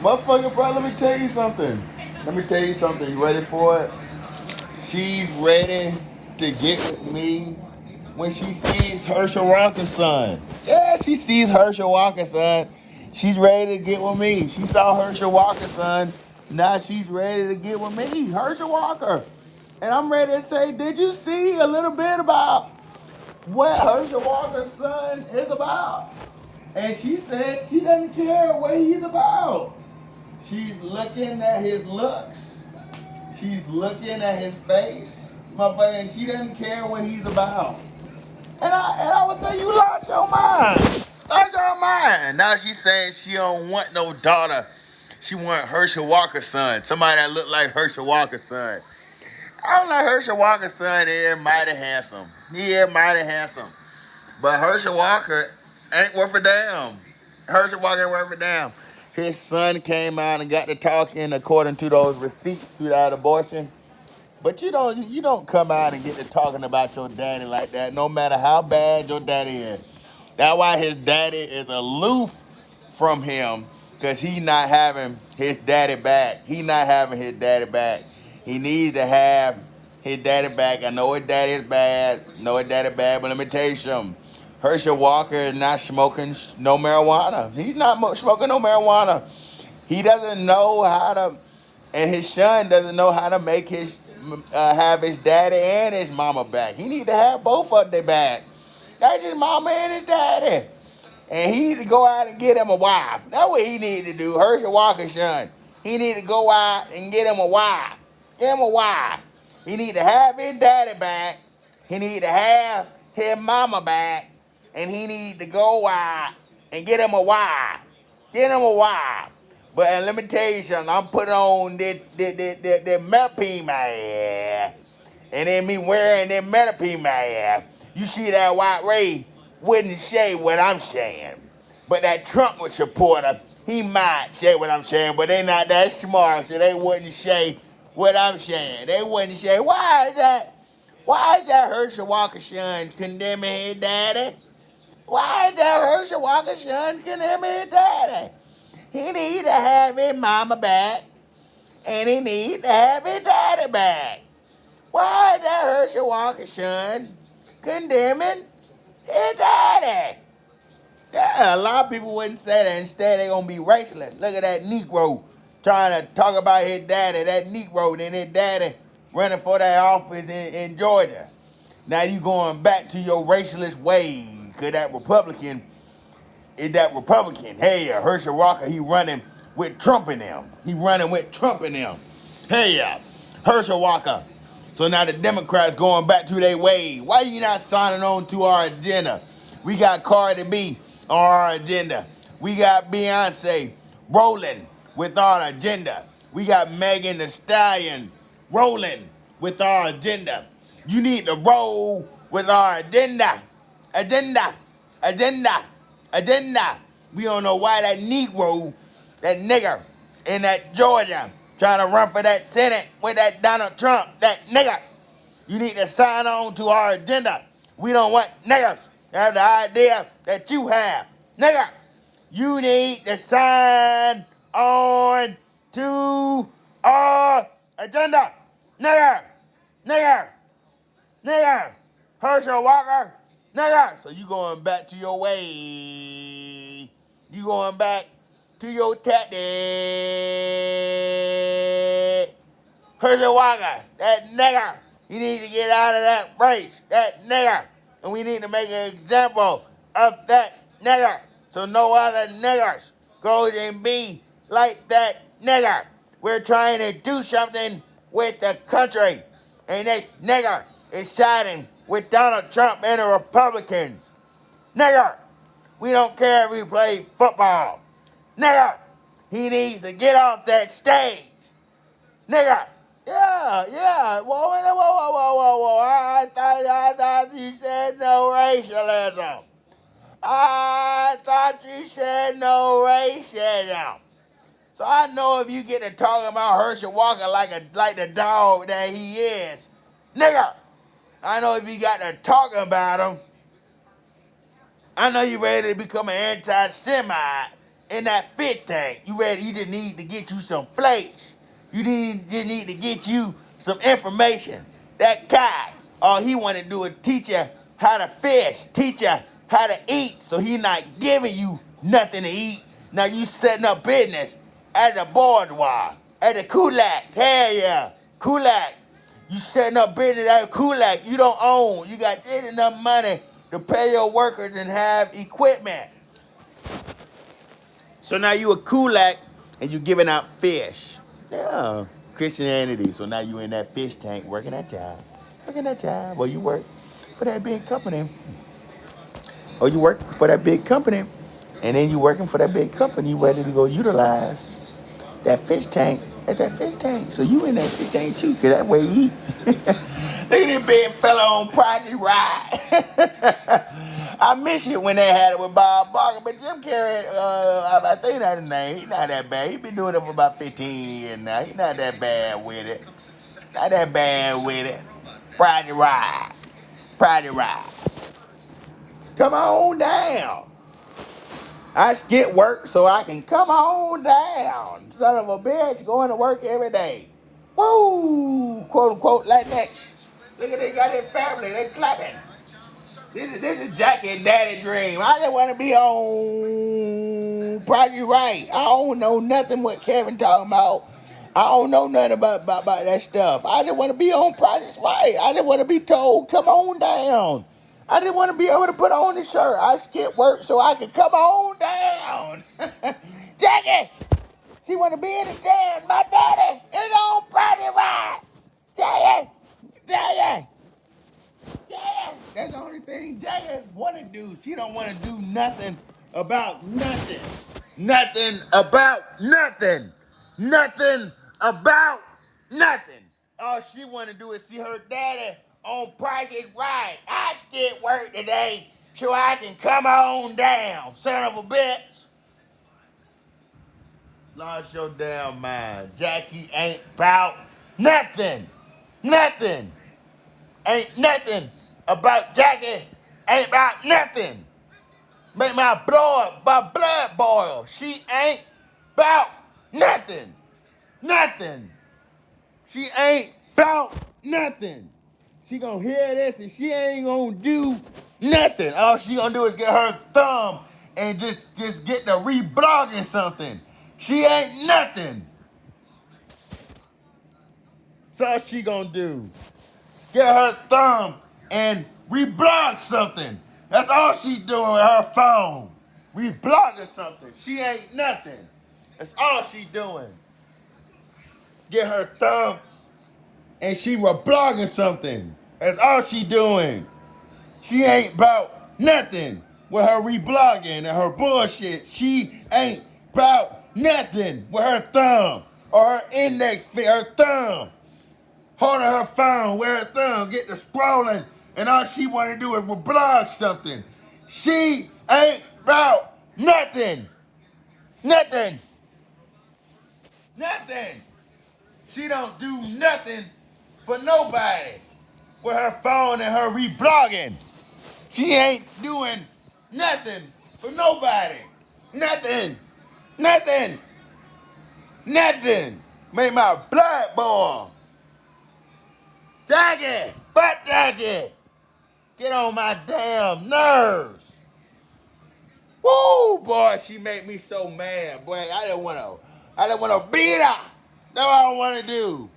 Motherfucker, bro, let me tell you something. Let me tell you something. You ready for it? She's ready to get with me when she sees Herschel Walker's son. Yeah, she sees Herschel Walker's son. She's ready to get with me. She saw Herschel Walker's son. Now she's ready to get with me, Herschel Walker. And I'm ready to say, did you see a little bit about what Herschel Walker's son is about? And she said she doesn't care what he's about. She's looking at his looks. She's looking at his face. Motherfucker, she doesn't care what he's about. And I would say, you lost your mind. Lost your mind. Now she's saying she don't want no daughter. She want Herschel Walker's son. Somebody that look like Herschel Walker's son. I don't like Herschel Walker's son. He is mighty handsome. He is mighty handsome. But Herschel Walker ain't worth a damn. Herschel Walker ain't worth a damn. His son came out and got to talking according to those receipts through that abortion. But you don't come out and get to talking about your daddy like that, no matter how bad your daddy is. That's why his daddy is aloof from him, because he not having his daddy back. He not having his daddy back. He needs to have his daddy back. I know his daddy is bad. Know his daddy bad, but let me tell you something. Herschel Walker is not smoking no marijuana. He's not smoking no marijuana. He doesn't know how to, and his son doesn't know how to make his have his daddy and his mama back. He need to have both of them back. That's his mama and his daddy. And he need to go out and get him a wife. That's what he need to do. Herschel Walker's son. He need to go out and get him a wife. Get him a wife. He need to have his daddy back. He need to have his mama back. And he need to go out and get him a wife. Get him a wife. But let me tell you something. I'm putting on the Metapine man. And then me wearing that Metapine man. You see that white Ray wouldn't say what I'm saying. But that Trump supporter, he might say what I'm saying, but they not that smart, so they wouldn't say what I'm saying. They wouldn't say, why is that Herschel Walker's son condemning his daddy? Why is that Herschel Walker's son condemning his daddy? He need to have his mama back, and he need to have his daddy back. Why is that Herschel Walker's son condemning his daddy? Yeah, a lot of people wouldn't say that. Instead, they're going to be racialist. Look at that Negro trying to talk about his daddy. That Negro, then his daddy running for that office in Georgia. Now you going back to your racialist ways, because that Republican is that Republican. Hey, Herschel Walker, he running with Trump in them. He running with Trump in them. Hey, Herschel Walker. So now the Democrats going back to their ways. Why you not signing on to our agenda? We got Cardi B on our agenda. We got Beyonce rolling with our agenda. We got Megan Thee Stallion rolling with our agenda. You need to roll with our agenda. Agenda. Agenda. Agenda. We don't know why that Negro, that nigger in that Georgia, trying to run for that Senate with that Donald Trump, that nigger. You need to sign on to our agenda. We don't want niggers to have the idea that you have. Nigger, you need to sign on to our agenda. Nigger, nigger, nigger. Herschel Walker, nigger. So you going back to your way. You going back to your tactic. Herschel Walker, that nigger. You need to get out of that race, that nigger. And we need to make an example of that nigger. So no other niggers goes and be like that nigger. We're trying to do something with the country. And this nigger is siding with Donald Trump and the Republicans. Nigger, we don't care if we play football. Nigger, he needs to get off that stage. Nigger, yeah. Whoa. I thought you said no racialism. I thought you said no racism. So I know if you get to talking about Herschel Walker like the dog that he is, nigger, I know if you got to talking about him, I know you ready to become an anti-Semite in that fish tank. You ready? You just need to get you some flakes. Just need to get you some information. That guy, all he want to do is teach you how to fish, teach you how to eat. So he not giving you nothing to eat. Now you setting up business at the boardwalk, at the Kulak. Hell yeah, Kulak. You setting up business at Kulak. You don't own. You got just enough money to pay your workers and have equipment. So now you a Kulak and you giving out fish. Yeah, Christianity. So now you in that fish tank working that job. Working that job. Well, you work for that big company. Or you work for that big company. And then you working for that big company. You ready to go utilize that fish tank at that fish tank. So you in that fish tank too, because that way you eat. Look at this big fella on Project Ride. I miss it when they had it with Bob Barker, but Jim Carrey, I think that's his name. He's not that bad. He's been doing it for about 15 years now. He's not that bad with it. Not that bad with it. Project Ride. Project Ride. Come on down. I skip work so I can come on down. Son of a bitch, going to work every day. Woo! Quote unquote Latinx. Look at they got their family, they clapping. This is Jackie and Daddy Dream. I just want to be on Project Right. I don't know nothing what Kevin talking about. I don't know nothing about that stuff. I just want to be on Project Right. I just want to be told, come on down. I just want to be able to put on the shirt. I skip work so I can come on down. Jackie, she want to be in the stand. My daddy is on Project Right. Jackie. That's the only thing Jackie want to do. She don't want to do nothing about nothing. Nothing about nothing. Nothing about nothing. All she want to do is see her daddy on Project Right. I skip work today so I can come on down, son of a bitch. Lost your damn mind. Jackie ain't about nothing. Nothing. Ain't nothing about Jackie. Ain't about nothing. Make my blood boil. She ain't about nothing. Nothing. She ain't about nothing. She gonna hear this and she ain't gonna do nothing. All she gonna do is get her thumb and just get to reblogging something. She ain't nothing. That's all she gonna do. Get her thumb and reblog something. That's all she doing with her phone. Reblogging something. She ain't nothing. That's all she doing. Get her thumb and she reblogging something. That's all she doing. She ain't about nothing with her reblogging and her bullshit. She ain't about nothing with her thumb or her index finger, her thumb. Holding her phone with her thumb, get to scrolling, and all she want to do is reblog something. She ain't about nothing. Nothing. Nothing. She don't do nothing for nobody with her phone and her reblogging. She ain't doing nothing for nobody. Nothing. Nothing. Nothing. Make my blood boil. Jackie, butt Jackie, get on my damn nerves. Woo, boy, she make me so mad, boy. I don't wanna beat her. That's what I don't wanna do.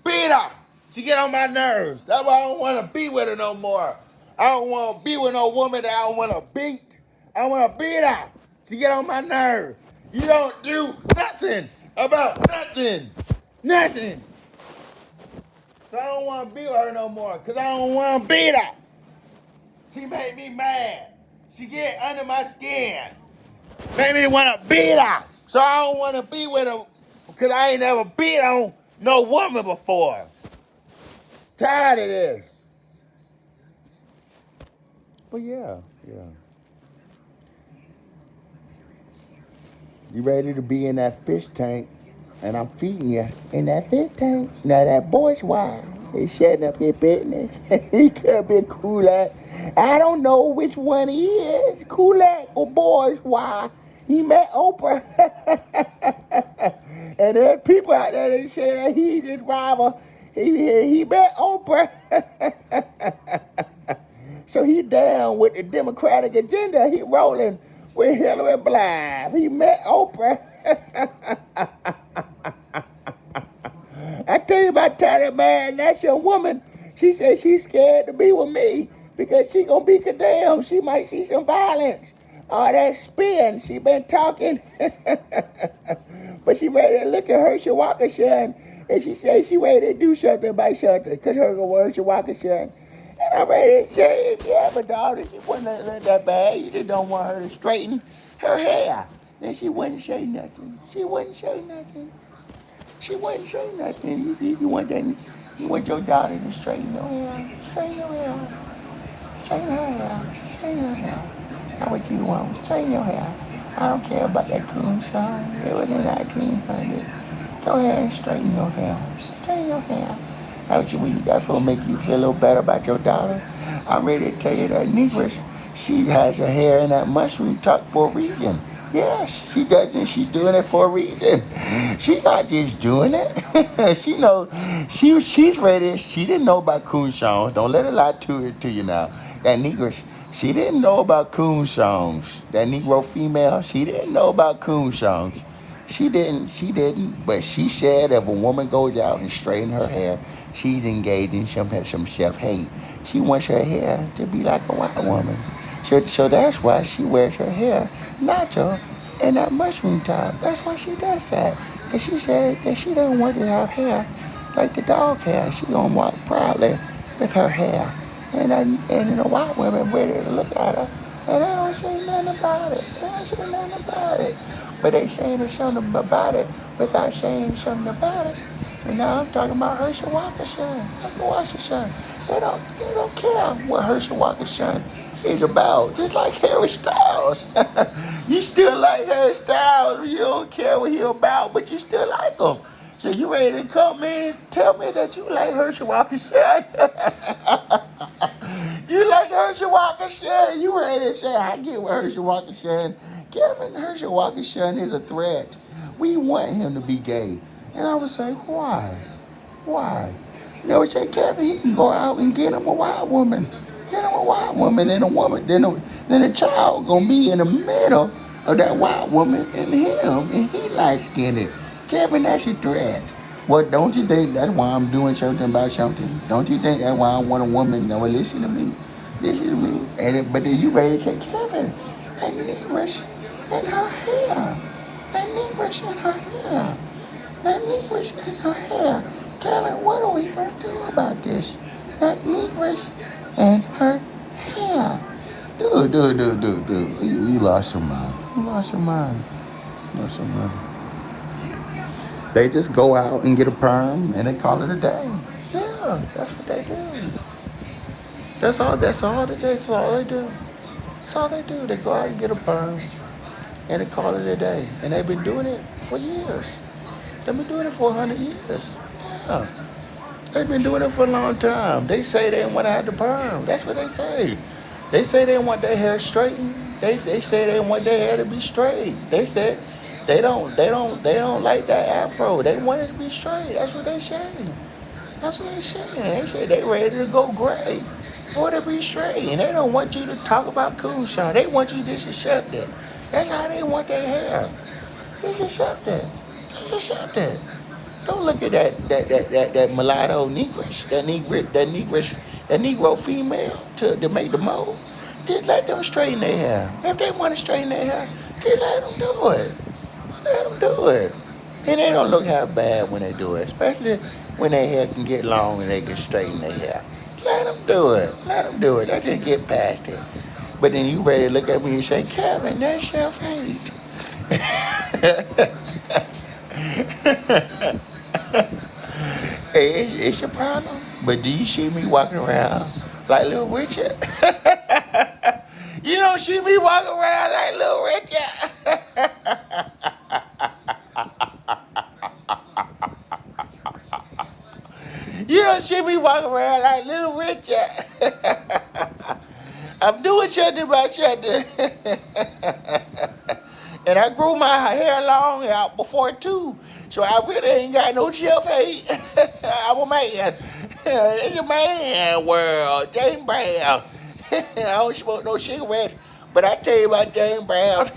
Beat her. She get on my nerves. That's why I don't wanna be with her no more. I don't wanna be with no woman that I don't wanna beat. I wanna beat her. She get on my nerves. You don't do nothing about nothing. Nothing. So I don't want to be with her no more because I don't want to beat her. She made me mad. She get under my skin. Made me want to beat her. So I don't want to be with her because I ain't never beat on no woman before. Tired of this. But yeah. You ready to be in that fish tank? And I'm feeding you in that fish tank. Now that boy's wild. He's shutting up his business. He could be Kulak. I don't know which one he is. Kulak or boy's wild. He met Oprah. And there are people out there that say that he's his rival. He met Oprah. So he down with the Democratic agenda. He rolling with Hillary Blythe. He met Oprah. I tell you about Tiny Man, that's your woman. She said she's scared to be with me because she gonna be condemned. She might see some violence. All that spin, she been talking. But she ready to look at Herschel Walker son, and she said she ready to do something about something because Herschel Walker son. And I'm ready to say, yeah, but daughter, she wasn't that bad. You just don't want her to straighten her hair. Then she wouldn't say nothing. She wouldn't say nothing. She wouldn't say nothing. You want that? You want your daughter to straighten your hair? Straighten your hair. Straighten her hair. Straighten her hair. That's what you want. Straighten your hair. I don't care about that coon song. It was in 1900. Go ahead and straighten your hair. Straighten your hair. That's what will make you feel a little better about your daughter. I'm ready to tell you that Negroes, she has her hair in that mushroom tuck for a reason. Yes, she doesn't. She's doing it for a reason. She's not just doing it. She knows. She's ready. She didn't know about coon songs. Don't let her lie to you now. That Negro, she didn't know about coon songs. That Negro female, she didn't know about coon songs. She didn't. But she said if a woman goes out and straightens her hair, she's engaged in some self-hate. She wants her hair to be like a white woman. So that's why she wears her hair natural in that mushroom top. That's why she does that. Because she said that she doesn't want to have hair like the dog hair. She gonna walk proudly with her hair. And the white women ready to look at her, and they don't say nothing about it. They don't say nothing about it. But they saying something about it without saying something about it. And now I'm talking about Herschel Walker's son. Herschel Walker's son. They don't care what Herschel Walker's son is about. Just like Harry Styles. You still like Harry Styles. You don't care what he about, but you still like him. So you ready to come in and tell me that you like Herschel Walker's son? You like Herschel Walker's son? You ready to say, I get what Herschel Walker's son. Kevin, Herschel Walker's son is a threat. We want him to be gay. And I would say, why? Why? They would say, Kevin, he can go out and get him a white woman. Get him a white woman and a woman. Then a child gonna be in the middle of that white woman and him, and he light-skinned. Kevin, that's a threat. Well, don't you think that's why I'm doing something about something? Don't you think that's why I want a woman that will listen to me? Listen to me. But then you ready to say, Kevin, that Negress in her hair. That Negress in her hair. That Negress in her hair. Kevin, what are we going to do about this? That Negress and her hair. Dude. You lost your mind. You lost your mind. You lost your mind. They just go out and get a perm and they call it a day. Yeah, that's what they do. That's all they do. That's all they do. They go out and get a perm and they call it a day. And they've been doing it for years. They've been doing it for 100 years. Yeah. They've been doing it for a long time. They say they want to have the perm. That's what they say. They say they want their hair straightened. They say they want their hair to be straight. They said they don't like that afro. They want it to be straight. That's what they say. That's what they say. They say they ready to go gray for it to be straight. And they don't want you to talk about cool shine. They want you to just accept it. That's how they want their hair. Just accept it. Just accept it. Don't look at that mulatto Negress, that Negro female to make the mold. Just let them straighten their hair. If they want to straighten their hair, just let them do it. Let them do it. And they don't look half bad when they do it, especially when their hair can get long and they can straighten their hair. Let them do it. Let them do it. Let's just get past it. But then you ready to look at me and say, Kevin, that's self-hate. Hey, it's a problem. But do you see me walking around like Little Richard? You don't see me walking around like Little Richard. You don't see me walking around like Little Richard. I'm doing something about something. And And I grew my hair long out before too. So I really ain't got no chip hate. I'm a man. It's a man world. James Brown. I don't smoke no cigarettes, but I tell you about James Brown.